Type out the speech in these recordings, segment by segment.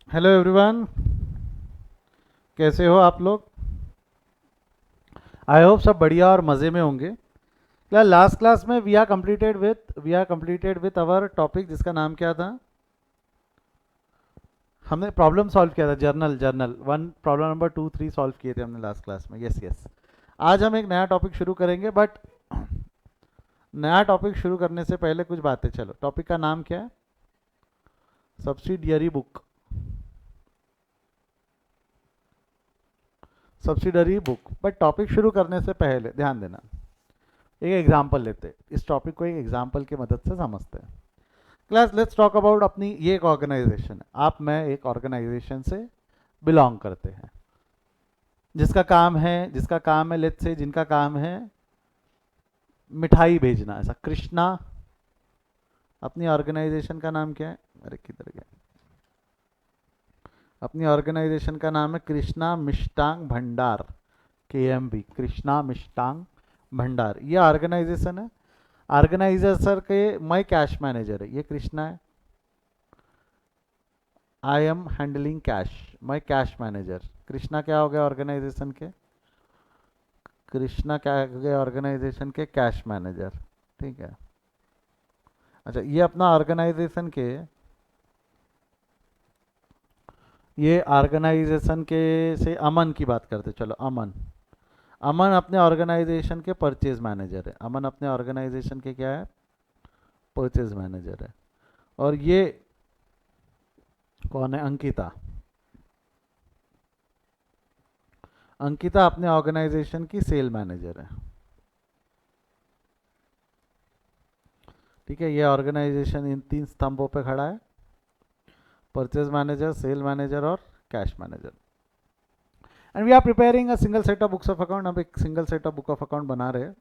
Hello everyone, कैसे हो आप लोग। आई होप सब बढ़िया और मज़े में होंगे। क्या लास्ट क्लास में we are completed with our topic जिसका नाम क्या था। हमने प्रॉब्लम सॉल्व किया था, journal journal one, problem number 2 3 सॉल्व किए थे हमने लास्ट क्लास में। Yes yes. आज हम एक नया टॉपिक शुरू करेंगे, बट नया टॉपिक शुरू करने से पहले कुछ बातें। चलो, टॉपिक का नाम क्या है? Subsidiary book. Subsidiary book. But topic शुरू करने से पहले ध्यान देना, एक एग्जाम्पल लेते हैं। इस टॉपिक को एक एग्जाम्पल की मदद से समझते हैं। क्लास, लेट्स टॉक अबाउट अपनी ये एक ऑर्गेनाइजेशन है। आप मैं एक ऑर्गेनाइजेशन से बिलोंग करते हैं, जिसका काम है लेट्स से, जिनका काम है मिठाई भेजना। ऐसा कृष्णा। अपनी ऑर्गेनाइजेशन का नाम क्या है? अरे किधर गया? अपनी ऑर्गेनाइजेशन का नाम है कृष्णा मिष्टांग भंडार। KMB, कृष्णा मिष्टांग भंडार, ये ऑर्गेनाइजेशन है। ऑर्गेनाइजर सर के मैं कैश मैनेजर है, ये कृष्णा है। आई एम हैंडलिंग कैश, मैं कैश मैनेजर। कृष्णा क्या हो गया ऑर्गेनाइजेशन के? कृष्णा क्या हो गया ऑर्गेनाइजेशन के? Cash manager. ठीक है। अच्छा, ये अपना ऑर्गेनाइजेशन के, ये ऑर्गेनाइजेशन के से अमन की बात करते। चलो, अमन। अमन अपने ऑर्गेनाइजेशन के परचेज मैनेजर है। अमन अपने ऑर्गेनाइजेशन के क्या है? परचेज मैनेजर है। और ये कौन है? अंकिता। अंकिता अपने ऑर्गेनाइजेशन की सेल मैनेजर है। ठीक है, ये ऑर्गेनाइजेशन इन 3 स्तंभों पे खड़ा है: परचेज मैनेजर, सेल मैनेजर और cash manager. And we are preparing a single set of books of account. हम एक single set of book of account बना रहे हैं।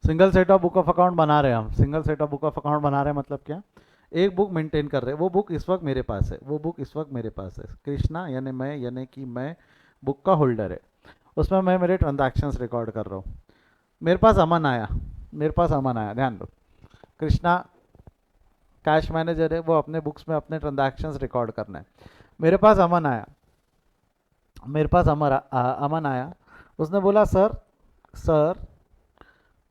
Single set of book of account बना रहे हैं हम। Single set of book of account बना रहे हैं मतलब क्या? एक बुक मेंटेन कर रहे हैं। वो बुक इस वक्त मेरे पास है, वो बुक इस वक्त मेरे पास है। कृष्णा यानी मैं, यानी कि मैं बुक का होल्डर है। उसमें मैं मेरे ट्रांजैक्शंस रिकॉर्ड कर रहा हूँ। मेरे पास अमन आया, मेरे पास अमन आया, ध्यान दो। कृष्णा कैश मैनेजर है, वो अपने बुक्स में अपने ट्रांजैक्शंस रिकॉर्ड करना है। मेरे पास अमन आया, मेरे पास अमन आया। उसने बोला, सर सर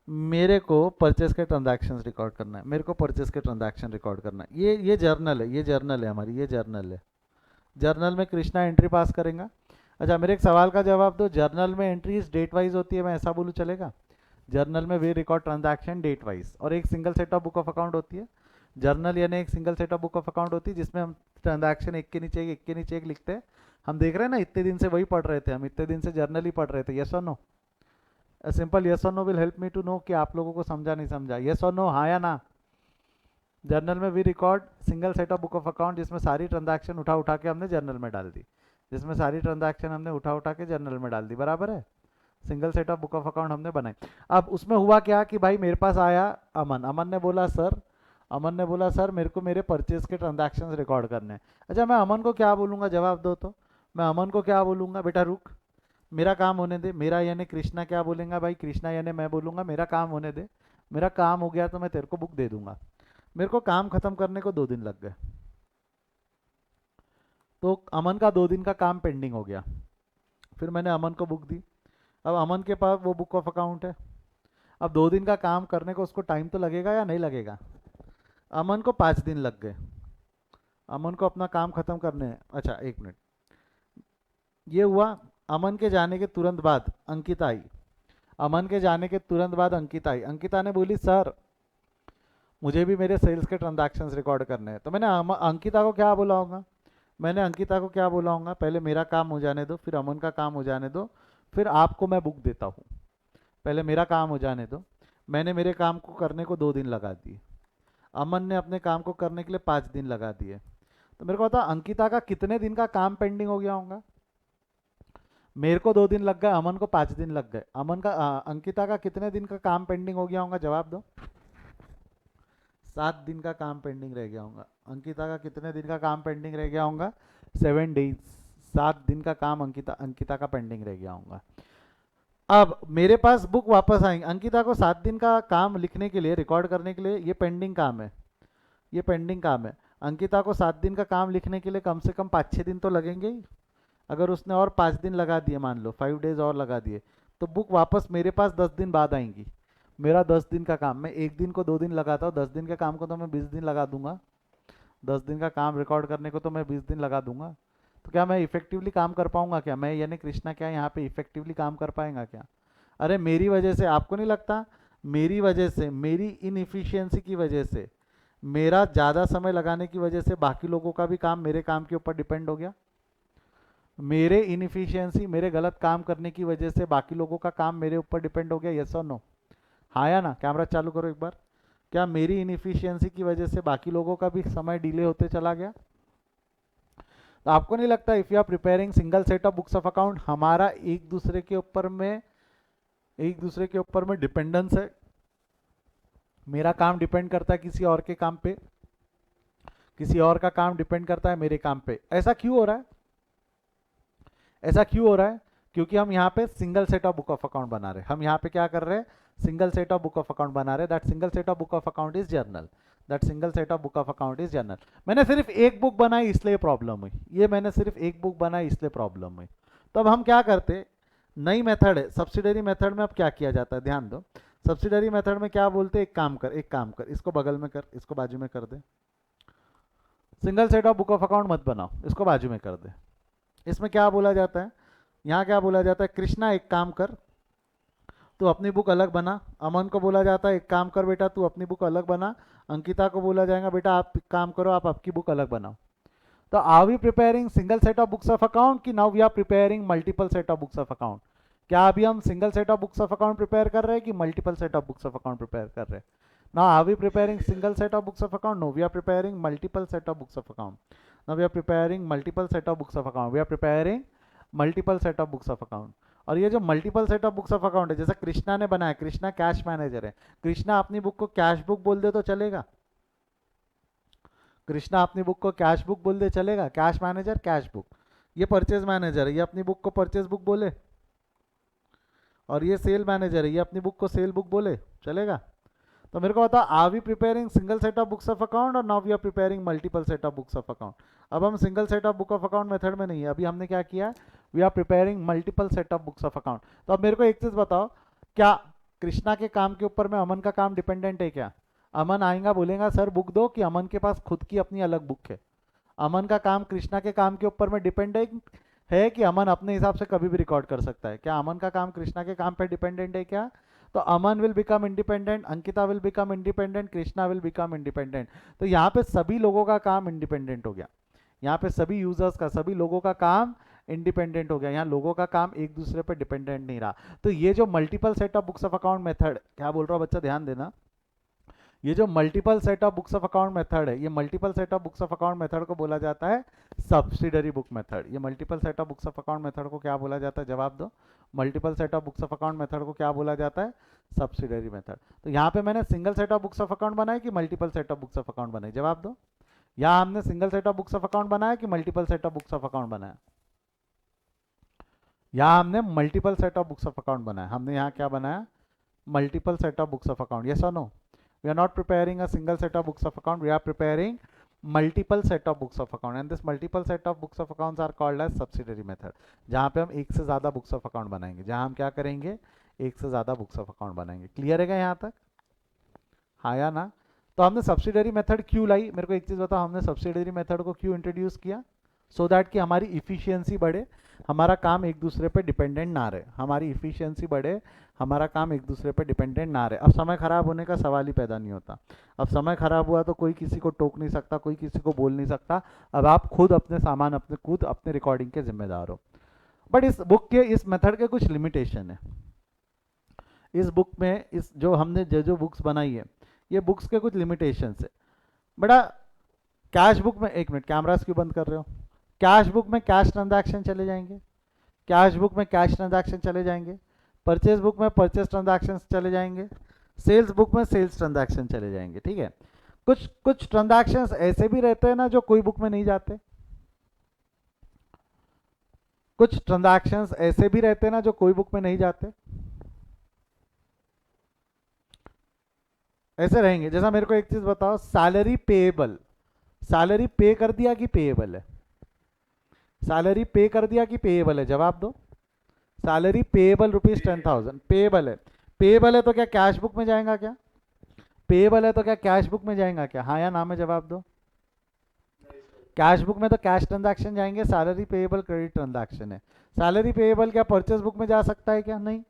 मेरे को परचेस के ट्रांजैक्शंस रिकॉर्ड करना है, मेरे को परचेस के ट्रांजैक्शन रिकॉर्ड करना है। ये जर्नल है, ये जर्नल है हमारी, ये जर्नल है। जर्नल में कृष्णा एंट्री पास करेगा। अच्छा, मेरे एक सवाल का जवाब दो। जर्नल में एंट्रीज डेट वाइज होती है, मैं ऐसा बोलूँ चलेगा? जर्नल में वे रिकॉर्ड ट्रांजैक्शन डेट वाइज, और एक single set of book of account होती है। जर्नल यानी एक single set of book of account होती है जिसमें हम ट्रांजैक्शन एक के नीचे एक, एक के नीचे एक लिखते हैं। हम देख रहे हैं ना, इतने दिन से वही पढ़ रहे थे, हम इतने दिन से जर्नल ही पढ़ रहे थे। यस और नो? सिंपल यस और no will help me to know कि आप लोगों को समझा नहीं समझा। यस और नो, हाँ या ना? जर्नल में we record single set of book of account, जिसमें सारी ट्रांजैक्शन उठा उठा के हमने जर्नल में डाल दी। जिसमें सारी ट्रांजैक्शन हमने उठा उठा के जर्नल में डाल दी, बराबर है? Single set of book of account हमने बनाई। अब उसमें हुआ क्या कि भाई मेरे पास आया अमन। अमन ने बोला सर, अमन ने बोला सर मेरे को मेरे परचेज के ट्रांजैक्शंस रिकॉर्ड करने हैं। अच्छा, मैं अमन को क्या बोलूँगा? जवाब दो तो। मैं अमन को क्या बोलूँगा? बेटा रुक, मेरा काम होने दे। मेरा यानी कृष्णा क्या बोलेगा भाई? कृष्णा यानी मैं बोलूँगा मेरा काम होने दे। मेरा काम हो गया तो मैं तेरे को बुक दे दूंगा। मेरे को काम खत्म करने को 2 दिन लग गए, तो अमन का 2 दिन का काम पेंडिंग हो गया। फिर मैंने अमन को बुक दी। अब अमन के पास वो बुक ऑफ अकाउंट है। अब 2 दिन का काम करने को उसको टाइम तो लगेगा या नहीं लगेगा? अमन को 5 दिन लग गए, अमन को अपना काम खत्म करने। अच्छा एक मिनट, ये हुआ। अमन के जाने के तुरंत बाद अंकिता आई। अमन के जाने के तुरंत बाद अंकिता आई। अंकिता ने बोली सर मुझे भी मेरे सेल्स के ट्रांजैक्शंस रिकॉर्ड करने हैं। तो मैंने अंकिता को क्या बोला होगा? मैंने अंकिता को क्या बोला होगा? पहले मेरा काम हो जाने दो, फिर अमन का काम हो जाने दो, फिर आपको मैं बुक देता हूँ। पहले मेरा काम हो जाने दो। मैंने मेरे काम को करने को 2 दिन लगा दिए, अमन ने अपने काम को करने के लिए 5 दिन लगा दिए। तो मेरे को बता, अंकिता का कितने दिन का काम पेंडिंग हो गया होगा? मेरे को 2 दिन लग गए, अमन को 5 दिन लग गए। अंकिता का कितने दिन का काम पेंडिंग हो गया होगा? जवाब दो। 7 दिन का काम पेंडिंग रह गया होगा। अंकिता का कितने दिन का काम पेंडिंग रह गया होगा? 7 डेज। 7 दिन का काम अंकिता अंकिता का पेंडिंग रह गया होगा। अब मेरे पास बुक वापस आएंगे, अंकिता को 7 दिन का काम लिखने के लिए, रिकॉर्ड करने के लिए, ये पेंडिंग काम है, ये पेंडिंग काम है। अंकिता को 7 दिन का काम लिखने के लिए कम से कम 5-6 दिन तो लगेंगे ही। अगर उसने और 5 दिन लगा दिए, मान लो 5 डेज और लगा दिए, तो बुक वापस मेरे पास 10 दिन बाद आएंगी। मेरा 10 दिन का काम, मैं एक दिन को 2 दिन लगाता हूँ, 10 दिन के काम को तो मैं 20 दिन लगा दूंगा। 10 दिन का काम रिकॉर्ड करने को तो मैं 20 दिन लगा दूंगा। तो क्या मैं इफेक्टिवली काम कर पाऊंगा क्या? मैं यानी कृष्णा क्या यहाँ पे इफेक्टिवली काम कर पाएगा क्या? अरे मेरी वजह से, आपको नहीं लगता, मेरी वजह से, मेरी इनएफिशिएंसी की वजह से, मेरा ज़्यादा समय लगाने की वजह से बाकी लोगों का भी काम मेरे काम के ऊपर डिपेंड हो गया। मेरे इनएफिशिएंसी, मेरे गलत काम करने की वजह से बाकी लोगों का काम मेरे ऊपर डिपेंड हो गया। यस और नो? हाँ या ना? कैमरा चालू करो एक बार। क्या मेरी इनएफिशिएंसी की वजह से बाकी लोगों का भी समय डिले होते चला गया? तो आपको नहीं लगता if you are preparing single set of books of account, हमारा एक दूसरे के ऊपर में डिपेंडेंस है? मेरा काम डिपेंड करता है किसी और के काम पे, किसी और का काम डिपेंड करता है मेरे काम पे। ऐसा क्यों हो रहा है? ऐसा क्यों हो रहा है? क्योंकि हम यहाँ पे single set of book of account बना रहे हैं। हम यहाँ पे क्या कर रहे हैं? Single set of book of account बना रहे हैं। That single set of book of account is journal. That single set of book of account is journal. मैंने सिर्फ एक बुक बनाई इसलिए प्रॉब्लम हुई, ये मैंने सिर्फ एक बुक बनाई इसलिए प्रॉब्लम हुई। तो अब हम क्या करते, नई मेथड है सब्सिडरी मेथड में। अब क्या किया जाता है, ध्यान दो। सब्सिडरी मेथड में क्या बोलते हैं, एक काम कर, एक काम कर, इसको बगल में कर, इसको बाजू में कर दे। Single set of book of account मत बनाओ, इसको बाजू में कर दे। इसमें क्या बोला जाता है, यहाँ क्या बोला जाता है, कृष्णा एक काम कर, तू अपनी बुक अलग बना। अमन को बोला जाता है एक काम कर बेटा, तू अपनी बुक अलग बना। अंकिता को बोला जाएगा बेटा आप काम करो, आप आपकी बुक अलग बनाओ। तो are we preparing single set of books of account कि now we are preparing multiple set of books of account? क्या अभी हम single set of books of account prepare कर रहे हैं कि multiple set of books of account prepare कर रहे हैं? Now are we preparing single set of books of account? No, we are preparing multiple set of books of account. Now we are preparing multiple set of books of account, we are preparing multiple set of books of account. और ये जो multiple set of books of account है, जैसा कृष्णा ने बनाया, Krishna cash manager है, कृष्णा अपनी book को कैश बुक बोल दे तो चलेगा? कृष्णा अपनी बुक को कैश बुक बोल दे चलेगा? कैश मैनेजर कैश बुक, ये परचेज मैनेजर है, ये अपनी बुक को परचेज बुक बोले, और ये सेल मैनेजर है, ये अपनी बुक को सेल बुक बोले, चलेगा? तो मेरे को बता, are we preparing single set of books of account और now we are preparing multiple set of books of account? अब हम single set of book of account method में नहीं है, अभी हमने क्या किया, we are preparing multiple set of books of account. तो अब मेरे को एक चीज बताओ, क्या कृष्णा के काम के ऊपर में अमन का काम डिपेंडेंट है क्या? अमन आएगा बोलेगा सर बुक दो, कि अमन के पास खुद की अपनी अलग बुक है? अमन का काम कृष्णा के काम के ऊपर में डिपेंडेंट है कि अमन अपने हिसाब से कभी भी रिकॉर्ड कर सकता है? क्या अमन का काम कृष्णा के काम पे डिपेंडेंट है क्या? तो Aman will become independent, Ankita will become independent, Krishna will become independent. तो यहाँ पे सभी लोगों का काम इंडिपेंडेंट हो गया, यहाँ पे सभी यूजर्स का, सभी लोगों का काम इंडिपेंडेंट हो गया। यहाँ लोगों का काम एक दूसरे पर डिपेंडेंट नहीं रहा। तो ये जो multiple set of books of account method, क्या बोल रहा हूँ बच्चा, ध्यान देना, ये जो multiple set of books of account method है, ये multiple set of books of account method को बोला जाता है सब्सिडरी बुक मेथड। ये multiple set of books of account method को क्या बोला जाता है, जवाब दो। Multiple set of books of account method को क्या बोला जाता है, सब्सिडरी मेथड। तो यहाँ पे मैंने single set of books of account बनाई कि multiple set of books of account बनाई, जवाब दो। यहाँ हमने single set of books of account बनाया कि multiple set of books of account बनाया? यहाँ हमने multiple set of books of account बनाया। हमने यहाँ क्या बनाया, multiple set of books of account. Yes और no? We are not preparing a single set of books of account, we are preparing multiple set of books of account, and this multiple set of books of accounts are called as subsidiary method, जहाँ पे हम एक से ज़्यादा books of account बनाएंगे, जहाँ हम क्या करेंगे, एक से ज़्यादा बुक्स ऑफ अकाउंट बनाएंगे। क्लियर है क्या यहाँ तक? हाँ या ना? तो हमने सब्सिडरी मेथड क्यों लाई, मेरे को एक चीज़ बताओ, हमने सब्सिडरी मेथड को क्यों इंट्रोड्यूस किया? सो दैट कि हमारी इफिशियंसी बढ़े, हमारा काम एक दूसरे पे डिपेंडेंट ना रहे, हमारी इफिशियंसी बढ़े, हमारा काम एक दूसरे पे डिपेंडेंट ना रहे। अब समय खराब होने का सवाल ही पैदा नहीं होता। अब समय खराब हुआ तो कोई किसी को टोक नहीं सकता, कोई किसी को बोल नहीं सकता। अब आप खुद अपने सामान, अपने खुद अपने रिकॉर्डिंग के जिम्मेदार हो। बट इस बुक के, इस मेथड के कुछ लिमिटेशन है। इस बुक में, इस जो हमने जो बुक्स बनाई है, ये बुक्स के कुछ लिमिटेशन है। बड़ा कैश बुक में, एक मिनट, कैमरास क्यों बंद कर रहे हो? कैश बुक में कैश ट्रांजैक्शन चले जाएंगे, कैश बुक में कैश ट्रांजैक्शन चले जाएंगे, परचेज बुक में परचेज ट्रांजैक्शन चले जाएंगे, सेल्स बुक में सेल्स ट्रांजैक्शन चले जाएंगे। ठीक है, कुछ कुछ ट्रांजैक्शंस ऐसे भी रहते हैं ना जो कोई बुक में नहीं जाते। कुछ ट्रांजैक्शंस ऐसे भी रहते हैं ना जो कोई बुक में नहीं जाते, ऐसे रहेंगे। जैसा मेरे को एक चीज बताओ, सैलरी पेएबल, सैलरी पे कर दिया कि पेएबल है? सैलरी पे कर दिया कि पेएबल है? जवाब दो। सैलरी पेएबल ₹10,000 पेएबल है। पेएबल है तो क्या कैश बुक में जाएगा क्या? पेएबल है तो क्या कैश बुक में जाएगा क्या? हाँ या ना में जवाब दो। कैश बुक में तो कैश ट्रांजैक्शन जाएंगे, सैलरी पेएबल क्रेडिट ट्रांजैक्शन है। सैलरी पेएबल क्या परचेस बुक में जा सकता है क्या? नहीं।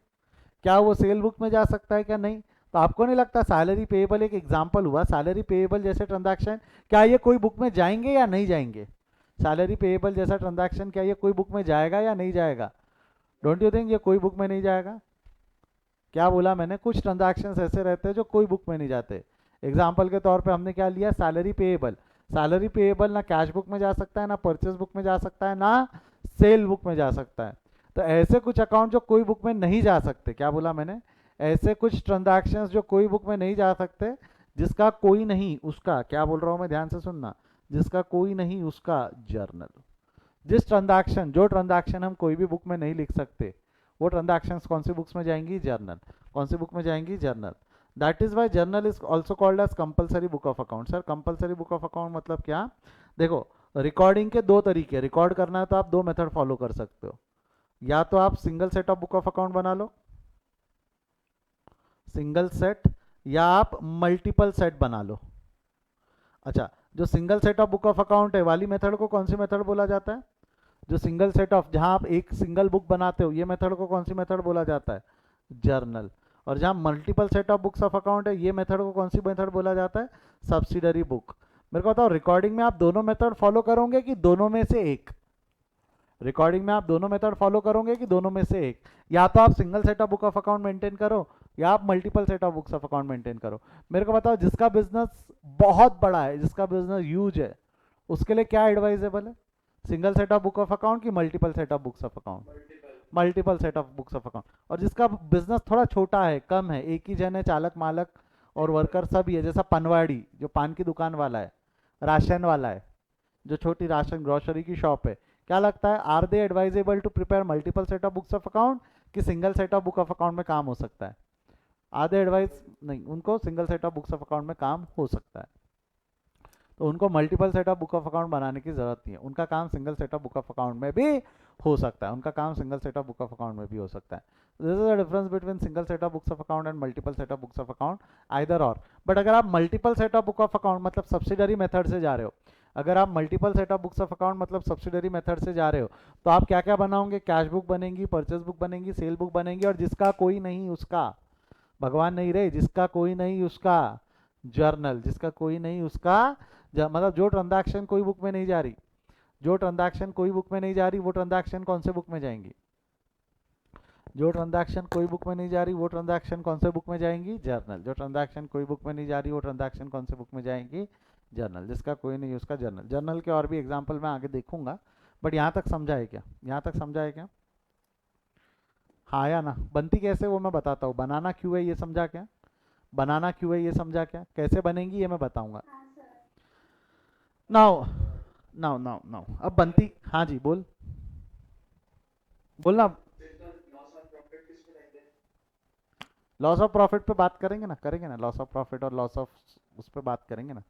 क्या वो सेल बुक में जा सकता है क्या? नहीं। तो आपको नहीं लगता सैलरी पेएबल एक एग्जांपल हुआ, सैलरी पेएबल जैसे ट्रांजैक्शन क्या ये कोई बुक में जाएंगे या नहीं जाएंगे? सैलरी पेएबल जैसा ट्रांजैक्शन क्या ये कोई बुक में जाएगा या नहीं जाएगा? डोंट यू थिंक ये कोई बुक में नहीं जाएगा? क्या बोला मैंने? कुछ ट्रांजैक्शंस ऐसे रहते हैं जो कोई बुक में नहीं जाते। एग्जाम्पल के तौर पे हमने क्या लिया, सैलरी पेएबल। सैलरी पेएबल ना कैश बुक में जा सकता है, ना परचेस बुक में जा सकता है, ना सेल बुक में जा सकता है। तो ऐसे कुछ अकाउंट जो कोई बुक में नहीं जा सकते, क्या बोला मैंने? ऐसे कुछ ट्रांजैक्शंस जो कोई बुक में नहीं जा सकते, जिसका कोई नहीं उसका, क्या बोल रहा हूँ मैं, ध्यान से सुनना, जिसका कोई नहीं उसका जर्नल। जिस ट्रांजैक्शन, जो ट्रांजैक्शन हम कोई भी बुक में नहीं लिख सकते, वो ट्रांजैक्शंस कौन सी बुक्स में जाएंगी? जर्नल। कौन सी बुक में जाएंगी? Journal. That is why journal is also called as compulsory book of account. Sir compulsory book of account मतलब क्या? देखो, रिकॉर्डिंग के दो तरीके, रिकॉर्ड करना है तो आप दो मेथड फॉलो कर सकते हो। या तो आप single set of book of account बना लो, सिंगल सेट, या आप मल्टीपल सेट बना लो। अच्छा, जो single set of book of account है वाली मेथड को कौन सी मेथड बोला जाता है? जो सिंगल सेट ऑफ, जहां आप एक सिंगल बुक बनाते हो, ये मेथड को कौन सी मेथड बोला जाता है? जर्नल। और जहां multiple set of books of account है, ये मेथड को कौन सी मेथड बोला जाता है? Subsidiary book. मेरे को बताओ, रिकॉर्डिंग में आप दोनों मेथड फॉलो करोगे कि दोनों में से एक? रिकॉर्डिंग में आप दोनों मेथड फॉलो करोगे कि दोनों में से एक? या तो आप single set of book of account maintain करो, या आप multiple set of books of account maintain करो। मेरे को बताओ, जिसका बिजनेस बहुत बड़ा है, जिसका बिजनेस ह्यूज है, उसके लिए क्या एडवाइजेबल है? Single set of book of account की multiple set of books of account? Multiple set of books of account. और जिसका बिजनेस थोड़ा छोटा है, कम है, एक ही जन है, चालक मालक और वर्कर सभी है, जैसा पनवाड़ी जो पान की दुकान वाला है, राशन वाला है, जो छोटी राशन ग्रोसरी की शॉप है, क्या लगता है, are they advisable to prepare multiple set of books of account कि single set of book of account में काम हो सकता है? आधे एडवाइस नहीं, उनको single set of books of account में काम हो सकता है। तो उनको multiple set of book of account बनाने की जरूरत नहीं है, उनका काम single set of book of account में भी हो सकता है, उनका काम single set of book of account में भी हो सकता है। This is the difference between single set of books of account and multiple set of books of account, either और। बट अगर आप multiple set of book of account मतलब subsidiary method से जा रहे हो, अगर आप multiple set of books of account मतलब सब्सिडरी मेथड से जा रहे हो, तो आप क्या क्या बनाओगे? कैश बुक बनेगी, परचेस बुक बनेगी, सेल बुक बनेगी, और जिसका कोई नहीं उसका, भगवान नहीं रहे, जिसका कोई नहीं उसका जर्नल, जिसका कोई नहीं उसका मतलब जो ट्रांजैक्शन कोई बुक में नहीं जा रही, जो ट्रांजैक्शन कोई बुक में नहीं जा रही, वो ट्रांजैक्शन कौन से बुक में जाएंगी? जो ट्रांजैक्शन कोई बुक में नहीं जा रही, वो ट्रांजैक्शन कौन से बुक में जाएंगी? जर्नल। जो ट्रांजैक्शन कोई बुक में नहीं जा रही, वो ट्रांजैक्शन कौन से बुक में जाएंगी? जर्नल। जिसका कोई नहीं उसका जर्नल। जर्नल के और भी एग्जाम्पल मैं आगे देखूंगा, बट यहाँ तक समझा है क्या? यहाँ तक समझा है क्या? हाँ या ना? बनती कैसे वो मैं बताता हूँ, बनाना क्यों है ये समझा क्या? बनाना क्यों है ये समझा क्या? कैसे बनेंगी ये मैं बताऊंगा। नाउ नाउ नाउ नाउ अब बनती, हाँ जी बोल, बोलना। लॉस ऑफ प्रॉफिट पे बात करेंगे ना, करेंगे ना, लॉस ऑफ प्रॉफिट और लॉस ऑफ उस पर बात करेंगे ना।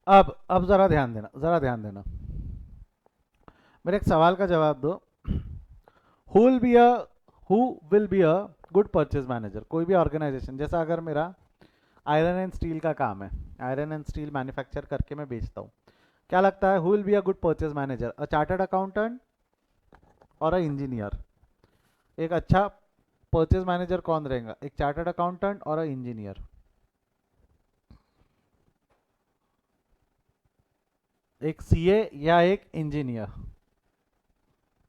अब जरा ध्यान देना, जरा ध्यान देना, मेरे एक सवाल का जवाब दो। Who will be a who will be a good purchase manager? कोई भी ऑर्गेनाइजेशन, जैसा अगर मेरा आयरन एंड स्टील का काम है, आयरन एंड स्टील मैन्युफैक्चर करके मैं बेचता हूँ, क्या लगता है who will be a good purchase manager? A chartered accountant और अ इंजीनियर? एक अच्छा परचेज मैनेजर कौन रहेगा, एक चार्टर्ड अकाउंटेंट और अ इंजीनियर? एक सीए या एक इंजीनियर?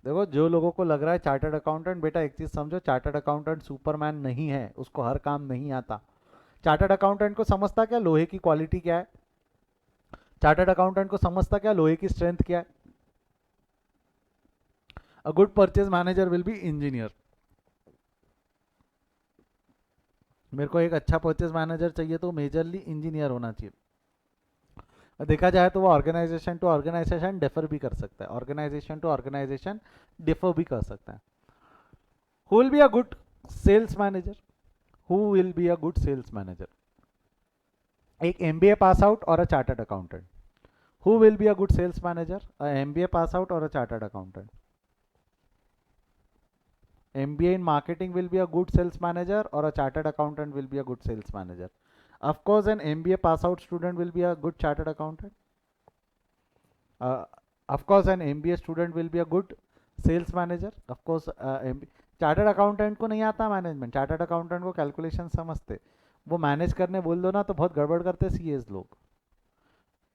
देखो, जो लोगों को लग रहा है चार्टर्ड अकाउंटेंट, बेटा एक चीज समझो, चार्टर्ड अकाउंटेंट सुपरमैन नहीं है, उसको हर काम नहीं आता। चार्टर्ड अकाउंटेंट को समझता क्या लोहे की क्वालिटी क्या है? चार्टर्ड अकाउंटेंट को समझता क्या लोहे की स्ट्रेंथ क्या है? A good purchase manager will B engineer. मेरे को एक अच्छा परचेज मैनेजर चाहिए तो मेजरली इंजीनियर होना चाहिए। और देखा जाए तो वो ऑर्गेनाइजेशन टू ऑर्गेनाइजेशन डिफर भी कर सकता है, ऑर्गेनाइजेशन टू ऑर्गेनाइजेशन डिफर भी कर सकता है। Who will be a good sales manager? Who will be a good sales manager? एक एमबीए पास आउट और a chartered accountant. Who will be a good sales manager? A MBA pass out और a chartered accountant. MBA in marketing will be a good sales manager, or a chartered accountant will be a good sales manager? Of course, an MBA pass out student will be a good chartered accountant. Uh, of course, an MBA student will be a good sales manager. Of course, chartered accountant को नहीं आता management, chartered accountant को calculation समझते, वो manage करने बोल दो ना तो बहुत गड़बड़ करते सीएस लोग।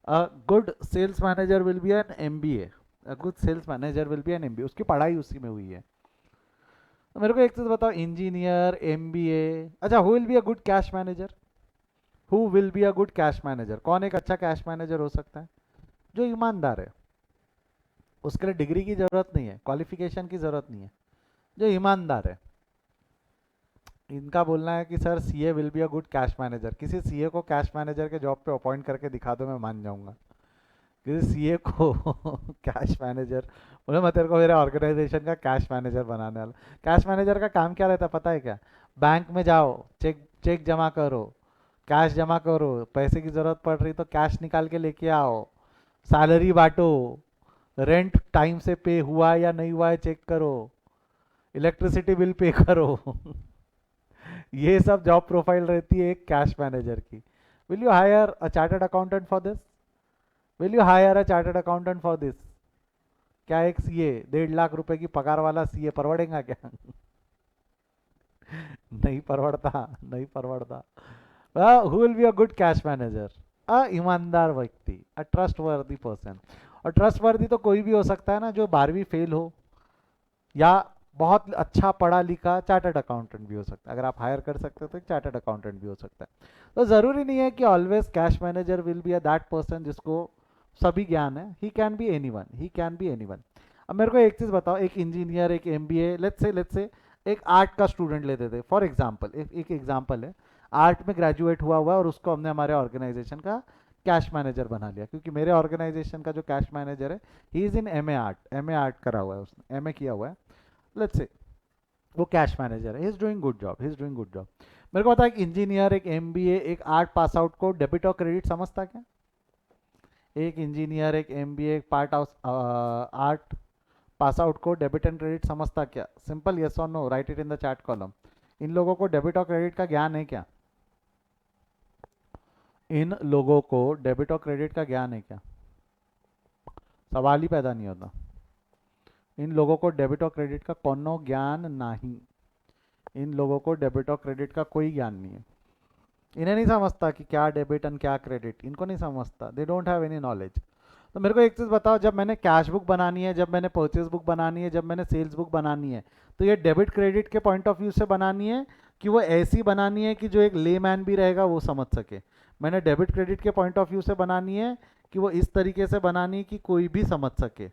A good sales manager will be an MBA, a good sales manager will be an MBA, उसकी पढ़ाई उसी में हुई है। तो मेरे को एक चीज बताओ, इंजीनियर, एमबीए, अच्छा who will be a good cash manager? Who will be a good cash manager? कौन एक अच्छा कैश मैनेजर हो सकता है? जो ईमानदार है, उसके लिए डिग्री की जरूरत नहीं है, क्वालिफिकेशन की जरूरत नहीं है, जो ईमानदार है। इनका बोलना है कि sir CA will be a good cash manager. किसी सीए को कैश मैनेजर के जॉब पे अपॉइंट करके दिखा दो, मैं मान जाऊंगा। किसी सीए को कैश मैनेजर बोले, मैं तेरे को मेरे ऑर्गेनाइजेशन का कैश मैनेजर बनाने वाला। कैश मैनेजर का काम क्या रहता है पता है क्या? बैंक में जाओ, चेक चेक जमा करो, कैश जमा करो, पैसे की जरूरत पड़ रही तो कैश निकाल के लेके आओ, सैलरी बांटो, रेंट टाइम से पे हुआ या नहीं हुआ है चेक करो, इलेक्ट्रिसिटी बिल पे करो। ये सब जॉब प्रोफाइल रहती है एक कैश मैनेजर की। Will you hire a chartered accountant for this? Will you hire a chartered accountant for this? क्या एक सीए 1.5 लाख रुपए की पगार वाला सीए परवड़ेगा क्या? नहीं परवड़ता, नहीं परवड़ता। Who will be a good cash manager? A ईमानदार व्यक्ति, अ ट्रस्ट वर्दी पर्सन। और ट्रस्ट वर्दी तो कोई भी हो सकता है ना, जो 12वीं फेल हो या बहुत अच्छा पढ़ा लिखा चार्टर्ड अकाउंटेंट भी हो सकता है। अगर आप हायर कर सकते हो तो एक चार्टर्ड अकाउंटेंट भी हो सकता है। तो ज़रूरी नहीं है कि always cash manager will be a that person जिसको सभी ज्ञान है। He can be any one, he can be any one. अब मेरे को एक चीज़ बताओ, एक इंजीनियर, एक एमबीए, लेट्स से एक आर्ट का स्टूडेंट लेते थे फॉर एग्जाम्पल, एक एग्जाम्पल है। आर्ट में ग्रेजुएट हुआ हुआ है और उसको हमने हमारे ऑर्गेनाइजेशन का कैश मैनेजर बना लिया, क्योंकि मेरे ऑर्गेनाइजेशन का जो कैश मैनेजर है, he is in M A art, M A art करा हुआ है उसने, एम ए किया हुआ है। लेट्स से वो कैश मैनेजर है, he is doing good job, he is doing good job. मेरे को पता है, एक इंजीनियर, एक एमबीए, एक आर्ट पास आउट को डेबिट और क्रेडिट समझता क्या? एक इंजीनियर, एक एमबीए, एक पार्ट आर्ट पास आउट को डेबिट एंड क्रेडिट समझता क्या? सिंपल यस और no, write it in the chat column. इन लोगों को डेबिट और क्रेडिट का ज्ञान है क्या? इन लोगों को डेबिट और क्रेडिट का ज्ञान है क्या? सवाल ही पैदा नहीं होता। इन लोगों को डेबिट और क्रेडिट का कोनो ज्ञान नहीं। इन लोगों को डेबिट और क्रेडिट का कोई ज्ञान नहीं है। इन्हें नहीं समझता कि क्या डेबिट एंड क्या क्रेडिट, इनको नहीं समझता, they don't have any knowledge. तो मेरे को एक चीज़ बताओ, जब मैंने कैश बुक बनानी है, जब मैंने परचेज बुक बनानी है, जब मैंने सेल्स बुक बनानी है, तो ये डेबिट क्रेडिट के पॉइंट ऑफ व्यू से बनानी है कि वो ऐसी बनानी है कि जो एक लेमैन भी रहेगा वो समझ सके? मैंने डेबिट क्रेडिट के पॉइंट ऑफ व्यू से बनानी है कि वो इस तरीके से बनानी है कि कोई भी समझ सके?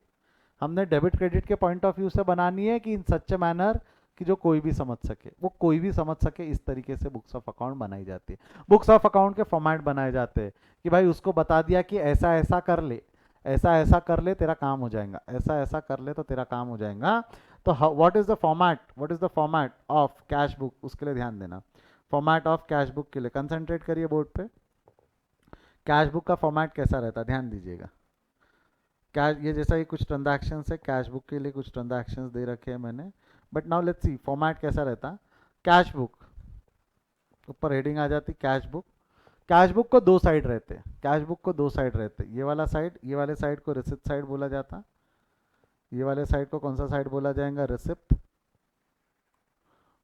हमने डेबिट क्रेडिट के पॉइंट ऑफ व्यू से बनानी है कि इन सच मैनर कि जो कोई भी समझ सके, वो कोई भी समझ सके, इस तरीके से बुक्स ऑफ अकाउंट बनाई जाती है। बुक्स ऑफ अकाउंट के फॉर्मेट बनाए जाते हैं कि भाई उसको बता दिया कि ऐसा ऐसा कर ले, ऐसा ऐसा कर ले तेरा काम हो जाएगा, ऐसा ऐसा कर ले तो तेरा काम हो जाएगा। तो what is the format, what is the format of cash book, उसके लिए ध्यान देना। फॉर्मेट ऑफ कैश बुक के लिए कंसंट्रेट करिए बोर्ड पे। कैश बुक का फॉर्मेट कैसा रहता है, ध्यान दीजिएगा। कैश, ये जैसा ही कुछ ट्रांजैक्शंस है, कैश बुक के लिए कुछ ट्रांजैक्शंस दे रखे हैं मैंने, but now let's see format कैसा रहता। कैश बुक, ऊपर हेडिंग आ जाती कैश बुक। कैश बुक को दो साइड रहते हैं, कैश बुक को दो साइड रहते हैं, ये वाला साइड, ये वाले साइड को रिसिप्ट साइड बोला जाता। ये वाले साइड को कौन सा साइड बोला जाएगा? रिसिप्ट।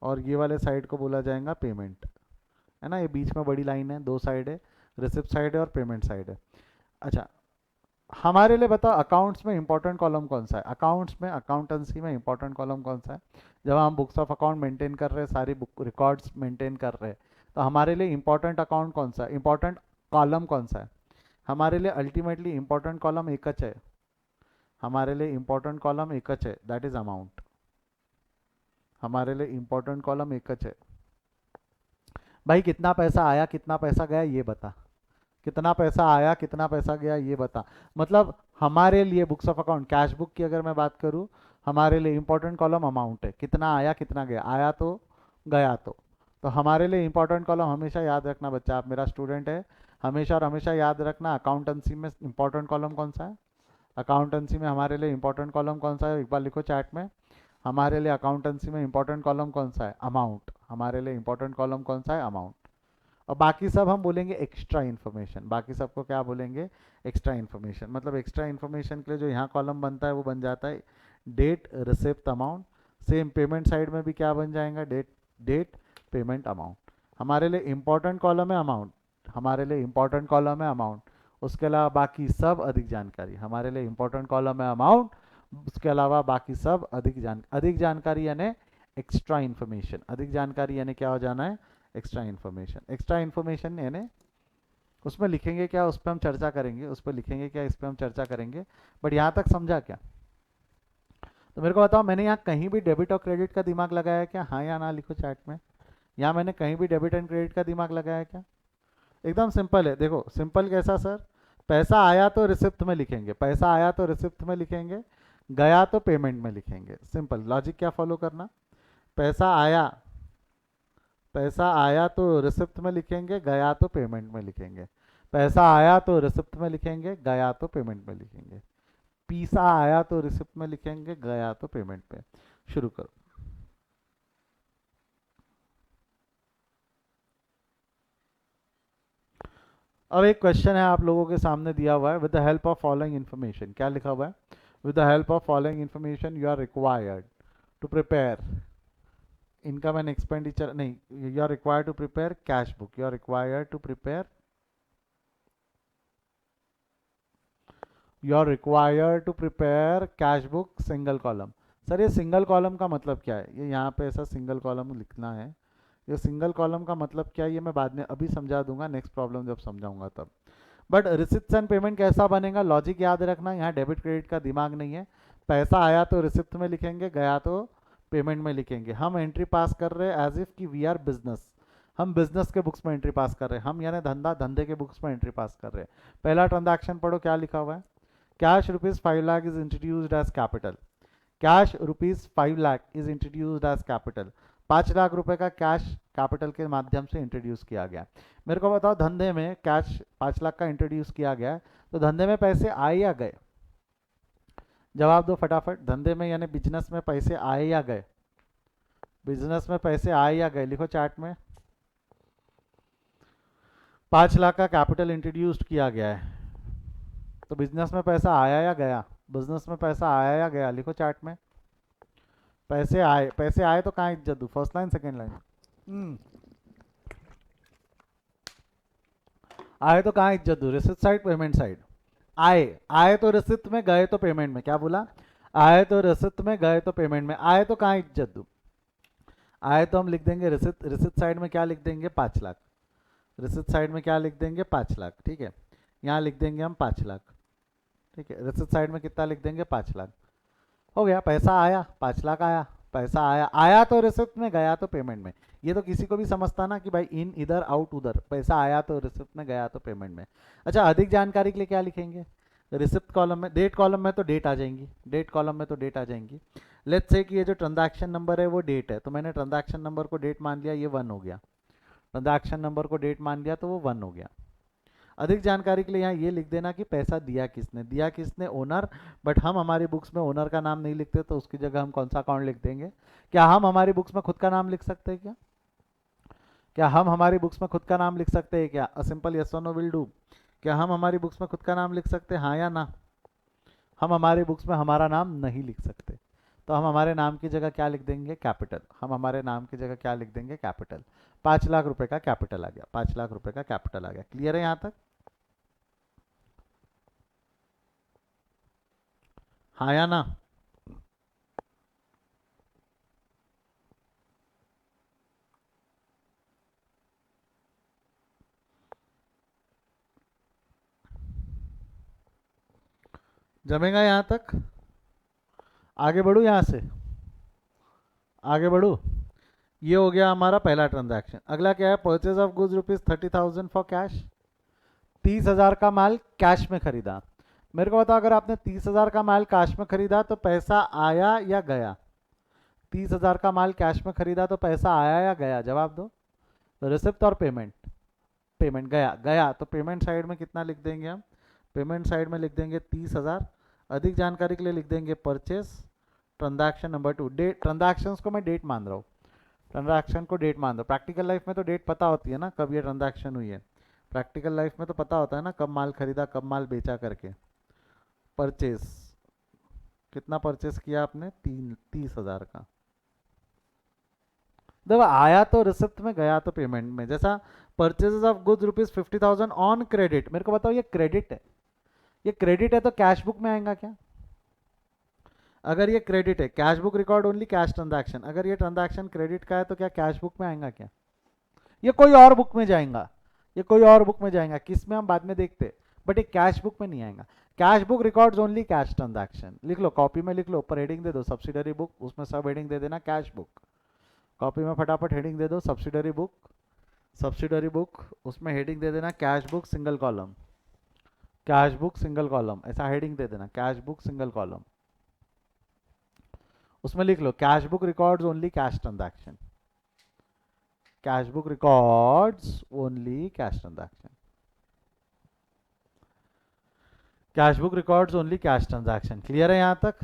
और ये वाले साइड को बोला जाएगा पेमेंट, है ना? ये बीच में बड़ी लाइन है, दो साइड है, रिसिप्ट साइड है और पेमेंट साइड है। अच्छा, हमारे लिए बताओ अकाउंट्स में इंपॉर्टेंट कॉलम कौन सा है? अकाउंट्स में, अकाउंटेंसी में इंपॉर्टेंट कॉलम कौन सा है? जब हम बुक्स ऑफ अकाउंट मेंटेन कर रहे हैं, सारी बुक रिकॉर्ड्स मेंटेन कर रहे हैं, तो हमारे लिए इंपॉर्टेंट अकाउंट कौन सा है, इंपॉर्टेंट कॉलम कौन सा है? हमारे लिए अल्टीमेटली इंपॉर्टेंट कॉलम एक है, हमारे लिए इंपॉर्टेंट कॉलम एक है, दैट इज अमाउंट। हमारे लिए इंपॉर्टेंट कॉलम एक है। भाई कितना पैसा आया कितना पैसा गया ये बता, कितना पैसा आया कितना पैसा गया ये बता। मतलब हमारे लिए books of account cash book की अगर मैं बात करूँ, हमारे लिए इंपॉर्टेंट कॉलम अमाउंट है, कितना आया कितना गया, आया तो गया तो हमारे लिए इंपॉर्टेंट कॉलम हमेशा याद रखना बच्चा, आप मेरा स्टूडेंट है, हमेशा और हमेशा याद रखना अकाउंटेंसी में इंपॉर्टेंट कॉलम कौन सा है। अकाउंटेंसी में हमारे लिए इंपॉर्टेंट कॉलम कौन सा है, एक बार लिखो चैट में। हमारे लिए अकाउंटेंसी में इंपॉर्टेंट कॉलम कौन सा है, अमाउंट। हमारे लिए इंपॉर्टेंट कॉलम कौन सा है, अमाउंट। और बाकी सब हम बोलेंगे एक्स्ट्रा इन्फॉर्मेशन, बाकी सबको क्या बोलेंगे, एक्स्ट्रा इन्फॉर्मेशन। मतलब एक्स्ट्रा इन्फॉर्मेशन के लिए जो यहाँ कॉलम बनता है वो बन जाता है date receipt amount. Same payment side में भी क्या बन जाएगा, डेट डेट पेमेंट अमाउंट। हमारे लिए इंपॉर्टेंट कॉलम है अमाउंट, हमारे लिए इंपॉर्टेंट कॉलम है अमाउंट। उसके अलावा बाकी सब अधिक जानकारी, हमारे लिए इंपॉर्टेंट कॉलम है अमाउंट, उसके अलावा बाकी सब अधिक जानकारी यानी एक्स्ट्रा इन्फॉर्मेशन। अधिक जानकारी यानी क्या हो जाना है, एक्स्ट्रा इन्फॉर्मेशन। एक्स्ट्रा इन्फॉर्मेशन यानी उसमें लिखेंगे क्या, उस पर हम चर्चा करेंगे, उस पर लिखेंगे क्या, इस पर हम चर्चा करेंगे। बट यहाँ तक समझा क्या? तो मेरे को बताओ, मैंने यहाँ कहीं भी डेबिट और क्रेडिट का दिमाग लगाया है क्या, हाँ या ना लिखो चैट में। यहाँ मैंने कहीं भी डेबिट एंड क्रेडिट का दिमाग लगाया है क्या? एकदम सिंपल है, देखो सिंपल कैसा सर, पैसा आया तो रिसिप्ट में लिखेंगे, पैसा आया तो रिसिप्ट में लिखेंगे, गया तो पेमेंट में लिखेंगे। सिंपल लॉजिक क्या फॉलो करना, पैसा आया, पैसा आया तो रिसिप्ट में लिखेंगे, गया तो पेमेंट में लिखेंगे। पैसा आया तो रिसिप्ट में लिखेंगे, गया तो पेमेंट में लिखेंगे। पीसा आया तो रिसिप्ट में लिखेंगे, गया तो पेमेंट पे। शुरू करो। अब एक क्वेश्चन है आप लोगों के सामने दिया हुआ है, with the help of following information, क्या लिखा हुआ है, with the help of following information you are required to prepare income and expenditure, नहीं, you are required to prepare cash book, you are required to prepare, you are required to prepare cash book single column. Sir ये single column का मतलब क्या है, ये यहाँ पे ऐसा सिंगल कॉलम लिखना है, ये सिंगल कॉलम का मतलब क्या है ये मैं बाद में अभी समझा दूंगा, नेक्स्ट प्रॉब्लम जब समझाऊंगा तब। बट रिसिप्ट एंड पेमेंट कैसा बनेगा, लॉजिक याद रखना, यहाँ डेबिट क्रेडिट का दिमाग नहीं है। पैसा आया तो रिसिप्ट में लिखेंगे, गया तो पेमेंट में लिखेंगे। हम एंट्री पास कर रहे हैं एज इफ कि वी आर बिजनेस, हम बिजनेस के बुक्स में एंट्री पास कर रहे हैं, हम यानी धंधा धंधे के बुक्स में एंट्री पास कर रहे हैं। पहला ट्रांजैक्शन पढ़ो क्या लिखा हुआ है, cash rupees 5 lakh is introduced as capital, cash rupees 5 lakh is introduced as capital. 5 lakh रुपए का कैश कैपिटल के माध्यम से इंट्रोड्यूस किया गया। मेरे को बताओ धंधे में कैश 5 लाख का इंट्रोड्यूस किया गया है, तो धंधे में पैसे आए या गए, जवाब दो फटाफट। धंधे में यानी बिजनेस में पैसे आए या गए, बिजनेस में पैसे आए या गए, लिखो चैट में। 5 लाख का कैपिटल इंट्रोड्यूस्ड किया गया है, तो बिजनेस में पैसा आया या गया, बिजनेस में पैसा आया या गया, लिखो चैट में। पैसे आए, पैसे आए तो कहाँ इज्जत दूँ, फर्स्ट लाइन सेकेंड लाइन, आए तो कहाँ इज्जत दूँ, रिसिप्ट साइड पेमेंट साइड। आए, आए तो रिसिप्ट में, गए तो पेमेंट में, क्या बोला, आए तो रिसिप्ट में, गए तो पेमेंट में, आए तो कहाँ इज्जत दूँ, आए तो हम लिख देंगे रिसिप्ट, रिसिप्ट साइड में क्या लिख देंगे 5 लाख, रिसिप्ट साइड में क्या लिख देंगे 5 लाख, ठीक है, यहाँ लिख देंगे हम 5 लाख, ठीक है, रिसिप्ट साइड में कितना लिख देंगे 5 लाख। हो गया, पैसा आया 5 लाख आया, पैसा आया, आया तो रिसिप्ट में, गया तो पेमेंट में। ये तो किसी को भी समझता ना कि भाई इन इधर आउट उधर, पैसा आया तो रिसिप्ट में, गया तो पेमेंट में। अच्छा अधिक जानकारी के लिए क्या लिखेंगे, रिसिप्ट कॉलम में, डेट कॉलम में तो डेट आ जाएंगी, डेट कॉलम में तो डेट आ जाएंगी। लेट्स से कि ये जो ट्रांजैक्शन नंबर है वो डेट है, तो मैंने ट्रांजैक्शन नंबर को डेट मान लिया, ये 1 हो गया। ट्रांजैक्शन नंबर को डेट मान लिया तो वो 1 हो गया। अधिक जानकारी के लिए यहाँ ये लिख देना कि पैसा दिया किसने, दिया किसने, ओनर। बट हम हमारी बुक्स में ओनर का नाम नहीं लिखते, तो उसकी जगह हम कौन सा अकाउंट लिख देंगे। क्या हम हमारी बुक्स में खुद का नाम लिख सकते हैं क्या, क्या हम हमारी बुक्स में खुद का नाम लिख सकते हैं क्या, अ सिंपल यस और नो विल डू। क्या हम हमारी बुक्स में खुद का नाम लिख सकते हैं, हाँ या ना। हम हमारी बुक्स में हमारा नाम नहीं लिख सकते, तो हम हमारे नाम की जगह क्या लिख देंगे, कैपिटल। हम हमारे नाम की जगह क्या लिख देंगे, कैपिटल। 5 लाख रुपए का कैपिटल आ गया, 5 लाख रुपए का कैपिटल आ गया। क्लियर है यहाँ तक, हाँ या ना। जमेगा यहाँ तक, आगे बढ़ू यहाँ से, आगे बढ़ू। ये हो गया हमारा पहला ट्रांजैक्शन। अगला क्या है, purchase of goods ₹30,000 for cash. 30,000 का माल कैश में खरीदा। मेरे को बताओ, अगर आपने 30,000 का माल कैश में खरीदा तो पैसा आया या गया? 30,000 का माल कैश में खरीदा तो पैसा आया या गया? जवाब दो। रिसिप्ट और पेमेंट। पेमेंट गया, गया तो पेमेंट साइड में कितना लिख देंगे हम? पेमेंट साइड में लिख देंगे 30,000। अधिक जानकारी के लिए लिख देंगे purchase. Transaction number 2, date, transaction को मैं डेट मान रहा हूँ, ट्रांजैक्शन को डेट मान दो। प्रैक्टिकल लाइफ में तो डेट पता होती है ना, कब ये ट्रांजैक्शन हुई है। प्रैक्टिकल लाइफ में तो पता होता है ना, कब माल खरीदा कब माल बेचा करके। परचेस, कितना परचेस किया आपने? 30,000 का। देखो, आया तो रिसिप्ट में, गया तो पेमेंट में। जैसा purchase of goods ₹50,000 on credit, मेरे को बताओ ये क्रेडिट है, ये क्रेडिट है तो कैश बुक में आएगा क्या? अगर ये क्रेडिट है, cash book record only cash transaction. अगर ये ट्रांजैक्शन क्रेडिट का है तो क्या कैश बुक में आएगा क्या? ये कोई और बुक में जाएगा, ये कोई और बुक में जाएगा, किस में हम बाद में देखते, बट ये कैश बुक में नहीं आएगा। Cash book records only cash transaction. लिख लो, कॉपी में लिख लो, ऊपर हेडिंग दे दो सब्सिडरी बुक, उसमें सब हेडिंग दे देना कैश बुक। कॉपी में फटाफट हेडिंग दे दो सब्सिडरी बुक, सब्सिडरी बुक, उसमें हेडिंग दे देना cash book single column, cash book single column, ऐसा हेडिंग दे देना कैश बुक सिंगल कॉलम। उसमें लिख लो cash book records only cash transaction, cash book records only cash transaction, cash book records only cash transaction. Clear है यहां तक?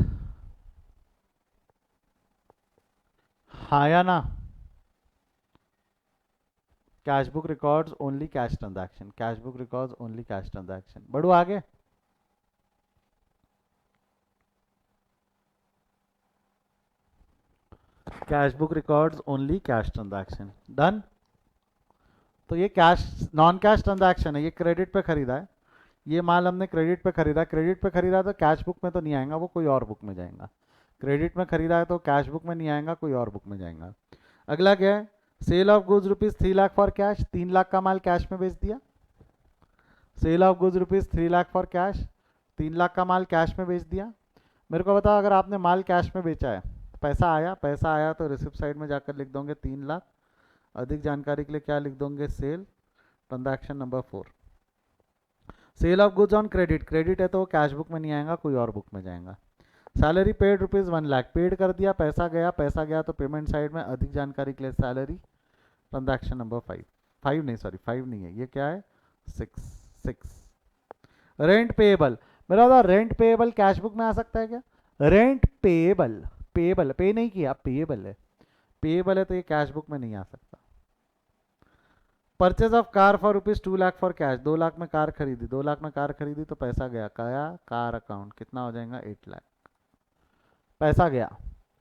हाँ या ना? Cash book records only cash transaction, cash book records only cash transaction. बढ़ो आगे। Cash book records only cash transaction, done. तो ये कैश, नॉन कैश ट्रांजैक्शन है, ये क्रेडिट पे खरीदा है, ये माल हमने क्रेडिट पे खरीदा। क्रेडिट पे खरीदा तो कैश बुक में तो नहीं आएगा, वो कोई और बुक में जाएगा। क्रेडिट में खरीदा है तो कैश बुक में नहीं आएगा, कोई और बुक में जाएगा। अगला क्या है, sale of goods ₹3 lakh for cash. 3 lakh का माल कैश में बेच दिया। Sale of goods ₹3 lakh for cash, 3 lakh का माल कैश में बेच दिया। मेरे को बताओ, अगर आपने माल कैश में बेचा है, पैसा आया, पैसा आया तो रिसिप्ट साइड में जाकर लिख दोगे 3 लाख। अधिक जानकारी के लिए क्या लिख दोगे? Sale. Transaction number 4। Sale of goods on credit, credit है तो वो कैश बुक में नहीं आएगा, कोई और बुक में जाएगा। सैलरी पेड ₹1 लाख, पेड कर दिया, पैसा गया, पैसा गया तो पेमेंट साइड में। अधिक जानकारी के लिए सैलरी। ट्रांजैक्शन नंबर 5, 5 नहीं, सॉरी 5 नहीं है, ये क्या है? 6, 6। रेंट पेएबल, मेरा बता, रेंट पेएबल कैश बुक में आ सकता है क्या? रेंट पेएबल, पेएबल, पे नहीं किया, पेएबल है, पेएबल है तो ये कैश बुक में नहीं आ सकता। Purchase of car for ₹2 lakh for cash, 2 lakh में कार खरीदी, 2 लाख में कार खरीदी तो पैसा गया, गया कार अकाउंट, कितना हो जाएगा? 8 लाख, पैसा गया।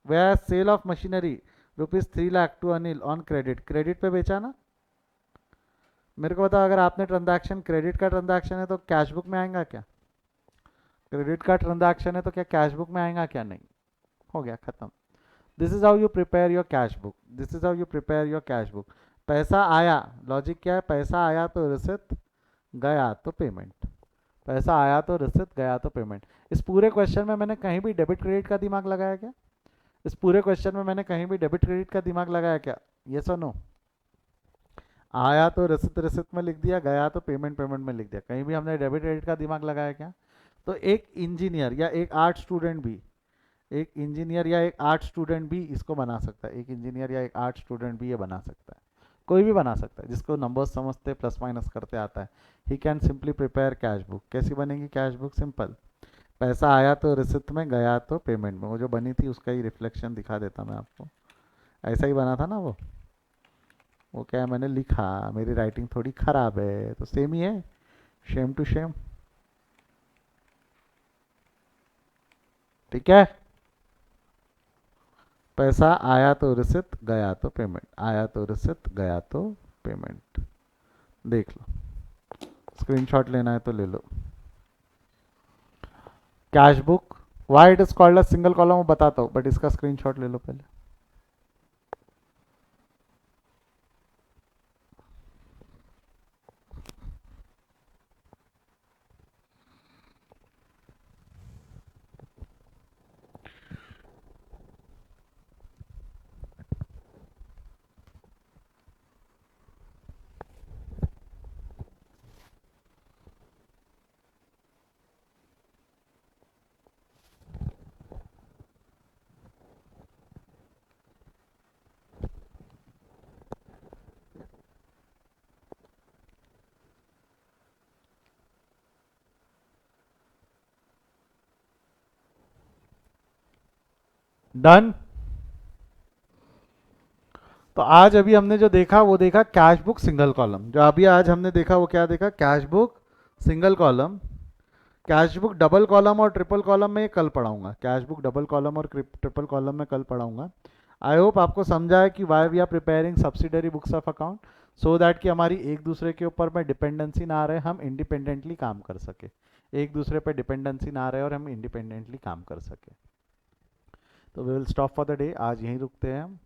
वह sale of machinery ₹3 lakh to Anil on credit, credit पे बेचा ना। मेरे को बताओ, अगर आपने ट्रांजैक्शन क्रेडिट का ट्रांजैक्शन है तो कैश बुक में आएगा क्या? क्रेडिट का ट्रांजैक्शन है तो क्या कैश बुक में आएगा क्या? नहीं। हो गया, खत्म। This is how you prepare your cash book, this is how you prepare your cash book. पैसा आया, लॉजिक क्या है? पैसा आया तो रिसिप्ट, गया तो पेमेंट। पैसा आया तो रिसिप्ट, गया तो पेमेंट। इस पूरे क्वेश्चन में मैंने कहीं भी डेबिट क्रेडिट का दिमाग लगाया क्या? इस पूरे क्वेश्चन में मैंने कहीं भी डेबिट क्रेडिट का दिमाग लगाया क्या? ये सो नो। आया तो रिसिप्ट, रिसिप्ट में लिख दिया, गया तो पेमेंट, पेमेंट में लिख दिया। कहीं भी हमने डेबिट क्रेडिट का दिमाग लगाया क्या? तो एक इंजीनियर या एक आर्ट स्टूडेंट भी, एक इंजीनियर या एक आर्ट स्टूडेंट भी इसको बना सकता है। एक इंजीनियर या एक आर्ट स्टूडेंट भी ये बना सकता है, कोई भी बना सकता है जिसको नंबर्स समझते, प्लस माइनस करते आता है। He can simply prepare cash book. कैसी बनेगी कैश बुक? सिंपल, पैसा आया तो रिसिप्ट में, गया तो पेमेंट में। वो जो बनी थी उसका ही रिफ्लेक्शन दिखा देता मैं आपको। ऐसा ही बना था ना वो क्या है, मैंने लिखा, मेरी राइटिंग थोड़ी खराब है तो सेम ही है, शेम टू शेम। ठीक है, पैसा आया तो रिसिप्ट, गया तो पेमेंट, आया तो रिसिप्ट, गया तो पेमेंट। देख लो, स्क्रीनशॉट लेना है तो ले लो। Cash book, why it is called a single column, वो बताता हूँ, बट इसका स्क्रीनशॉट ले लो पहले। डन। तो आज अभी हमने जो देखा वो देखा कैश बुक सिंगल कॉलम। जो अभी आज हमने देखा वो क्या देखा? Cash book single column. Cash book double column और ट्रिपल कॉलम में कल पढ़ाऊंगा। कैश बुक डबल कॉलम और ट्रिपल कॉलम में कल पढ़ाऊंगा। आई होप आपको समझा है कि why we are preparing subsidiary books of account, so that कि हमारी एक दूसरे के ऊपर में डिपेंडेंसी ना रहे, हम इंडिपेंडेंटली काम कर सके। एक दूसरे पे डिपेंडेंसी ना रहे और हम इंडिपेंडेंटली काम कर सके। तो we will stop for the day, आज यहीं रुकते हैं हम।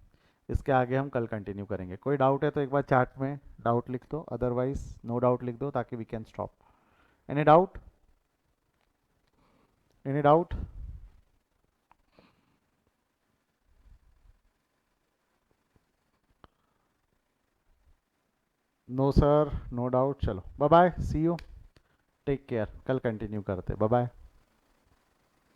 इसके आगे हम कल कंटिन्यू करेंगे। कोई डाउट है तो एक बार चैट में डाउट लिख दो, अदरवाइज नो डाउट लिख दो ताकि we can stop. Any doubt? Any doubt? No sir, no doubt. चलो bye bye, see you, take care, कल कंटिन्यू करते, बाय बाय।